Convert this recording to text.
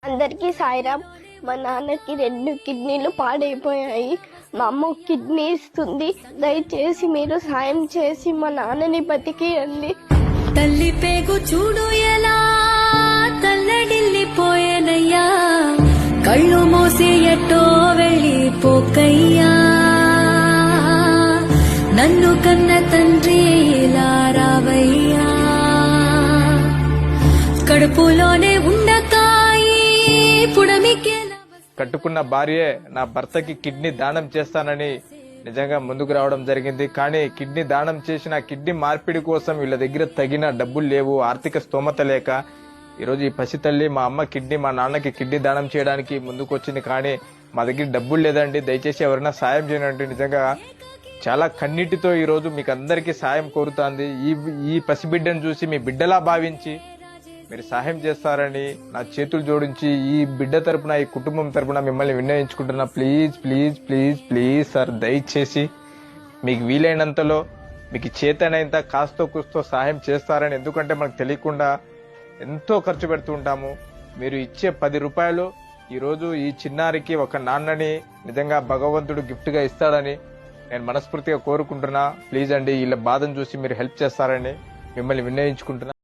అందరికీ సాయిరామ్. మా నాన్నకి 2 కిడ్నీలు పాడైపోయాయి. మా అమ్మ కిడ్నీ ఇస్తుంది. దయచేసి మీరు సాయం చేసి మా నాన్నని బతికియండి. తల్లి పేగు చూడు ఎలా తల్లడిల్లిపోయేనయ్యా, కళ్ళు మూసి ఎట్టో వెళ్ళిపోకయ్యా, నన్ను కన్న తండ్రి ఇలా రావయ్యా, కడుపులోనే ఉండకాయి పుడమికే. కట్టుకున్న భార్యే నా భర్తకి కిడ్నీ దానం చేస్తానని నిజంగా ముందుకు రావడం జరిగింది. కానీ కిడ్నీ దానం చేసిన కిడ్నీ మార్పిడి కోసం వీళ్ళ దగ్గర తగిన డబ్బులు లేవు, ఆర్థిక స్తోమత లేక ఈరోజు ఈ పసితల్లి మా అమ్మ కిడ్నీ మా నాన్నకి కిడ్నీ దానం చేయడానికి ముందుకు వచ్చింది. కానీ మా దగ్గర డబ్బులు లేదండి, దయచేసి ఎవరైనా సాయం చేయండి. నిజంగా చాలా కన్నీటితో ఈరోజు మీకు అందరికీ సాయం కోరుతాంది. ఈ పసిబిడ్డను చూసి మీ బిడ్డలా భావించి మీరు సహాయం చేస్తారని నా చేతులు జోడించి ఈ బిడ్డ తరపున ఈ కుటుంబం తరపున మిమ్మల్ని విన్నవించుకుంటున్నా. Please please please please sir, దయచేసి మీకు వీలైనంతలో మీకు చేతనైనంత కాస్తో కూస్తో సహాయం చేస్తారని. ఎందుకంటే మనకు తెలియకుండా ఎంతో ఖర్చు పెడుతూ ఉంటాము. మీరు ఇచ్చే 10 రూపాయలు ఈరోజు ఈ చిన్నారికి ఒక నాన్నని నిజంగా భగవంతుడు గిఫ్ట్ గా ఇస్తాడని నేను మనస్ఫూర్తిగా కోరుకుంటున్నా. ప్లీజ్ అండి, వీళ్ళ బాధను చూసి మీరు హెల్ప్ చేస్తారని మిమ్మల్ని విన్నవించుకుంటున్నా.